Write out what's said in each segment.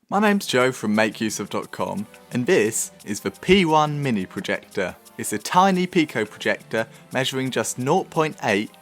My name's Joe from makeuseof.com, and this is the P1 Mini Projector. It's a tiny Pico projector measuring just 0.8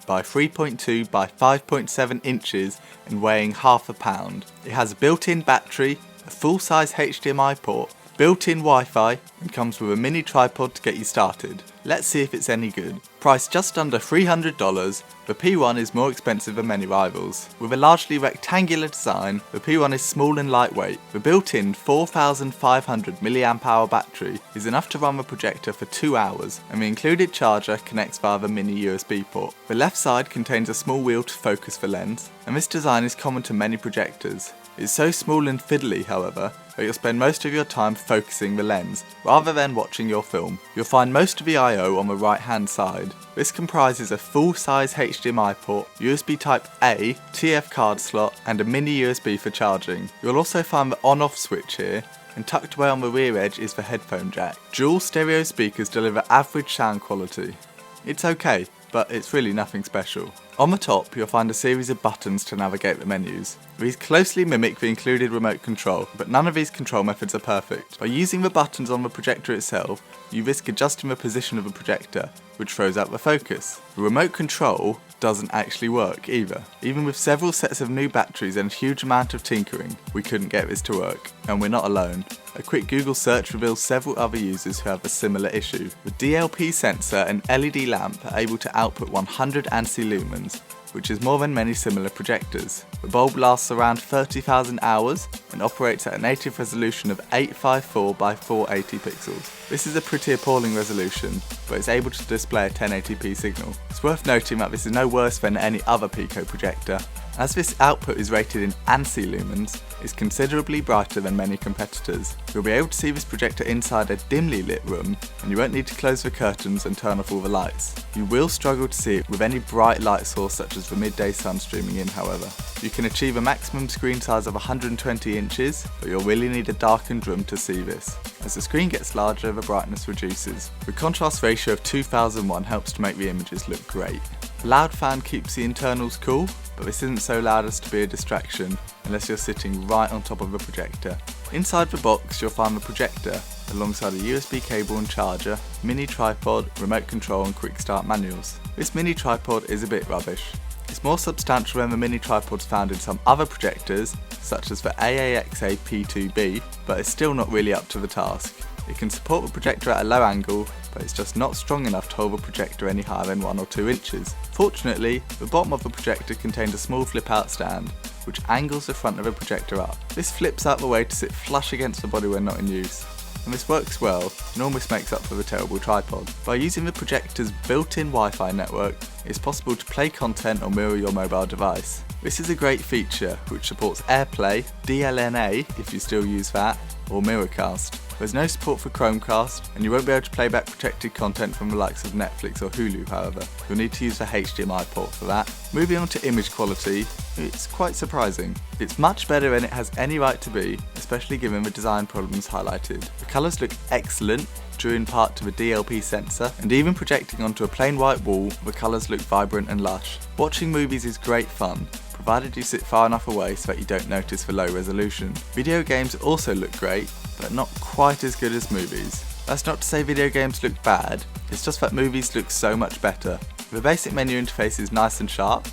by 3.2 by 5.7 inches and weighing half a pound. It has a built-in battery, a full-size HDMI port, built-in Wi-Fi, and comes with a mini tripod to get you started. Let's see if it's any good. Priced just under $300, the P1 is more expensive than many rivals. With a largely rectangular design, the P1 is small and lightweight. The built-in 4,500 mAh battery is enough to run the projector for 2 hours, and the included charger connects via the mini USB port. The left side contains a small wheel to focus the lens, and this design is common to many projectors. It's so small and fiddly, however, that you'll spend most of your time focusing the lens, rather than watching your film. You'll find most of the I/O on the right hand side. This comprises a full-size HDMI port, USB Type-A, TF card slot, and a mini USB for charging. You'll also find the on-off switch here, and tucked away on the rear edge is the headphone jack. Dual stereo speakers deliver average sound quality. It's okay, but it's really nothing special. On the top, you'll find a series of buttons to navigate the menus. These closely mimic the included remote control, but none of these control methods are perfect. By using the buttons on the projector itself, you risk adjusting the position of the projector, which throws out the focus. The remote control doesn't actually work either. Even with several sets of new batteries and a huge amount of tinkering, we couldn't get this to work. And we're not alone. A quick Google search reveals several other users who have a similar issue. The DLP sensor and LED lamp are able to output 100 ANSI lumens, which is more than many similar projectors. The bulb lasts around 30,000 hours and operates at a native resolution of 854 by 480 pixels. This is a pretty appalling resolution, but it's able to display a 1080p signal. It's worth noting that this is no worse than any other Pico projector, as this output is rated in ANSI lumens. It's considerably brighter than many competitors. You'll be able to see this projector inside a dimly lit room, and you won't need to close the curtains and turn off all the lights. You will struggle to see it with any bright light source such as the midday sun streaming in, however. You can achieve a maximum screen size of 120 inches, but you'll really need a darkened room to see this. As the screen gets larger, the brightness reduces. The contrast ratio of 2001 helps to make the images look great. A loud fan keeps the internals cool, but this isn't so loud as to be a distraction unless you're sitting right on top of the projector. Inside the box you'll find the projector alongside a USB cable and charger, mini tripod, remote control and quick start manuals. This mini tripod is a bit rubbish. It's more substantial than the mini tripods found in some other projectors, such as the AAXA P2B, but it's still not really up to the task. It can support the projector at a low angle, but it's just not strong enough to hold the projector any higher than 1 or 2 inches. Fortunately, the bottom of the projector contains a small flip-out stand, which angles the front of the projector up. This flips out the way to sit flush against the body when not in use. And this works well and almost makes up for the terrible tripod. By using the projector's built-in Wi-Fi network, it's possible to play content or mirror your mobile device. This is a great feature which supports AirPlay, DLNA if you still use that, or Miracast. There's no support for Chromecast, and you won't be able to play back protected content from the likes of Netflix or Hulu, however. You'll need to use the HDMI port for that. Moving on to image quality, it's quite surprising. It's much better than it has any right to be, especially given the design problems highlighted. The colours look excellent, due in part to the DLP sensor, and even projecting onto a plain white wall, the colours look vibrant and lush. Watching movies is great fun, provided you sit far enough away so that you don't notice the low resolution. Video games also look great, but not quite as good as movies. That's not to say video games look bad, it's just that movies look so much better. The basic menu interface is nice and sharp,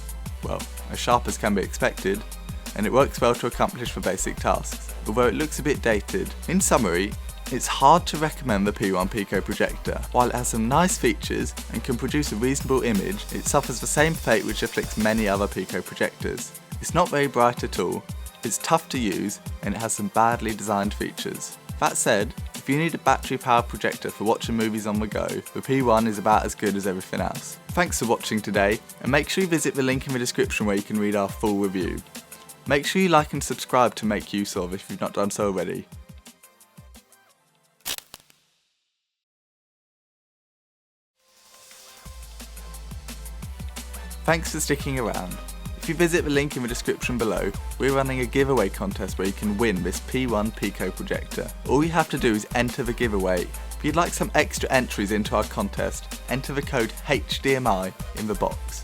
well, as sharp as can be expected, and it works well to accomplish the basic tasks, although it looks a bit dated. In summary, it's hard to recommend the P1 Pico projector. While it has some nice features and can produce a reasonable image, it suffers the same fate which afflicts many other Pico projectors. It's not very bright at all, it's tough to use, and it has some badly designed features. That said, if you need a battery powered projector for watching movies on the go, the P1 is about as good as everything else. Thanks for watching today, and make sure you visit the link in the description where you can read our full review. Make sure you like and subscribe to Make Use Of if you've not done so already. Thanks for sticking around. If you visit the link in the description below, we're running a giveaway contest where you can win this P1 Pico projector. All you have to do is enter the giveaway. If you'd like some extra entries into our contest, enter the code HDMI in the box.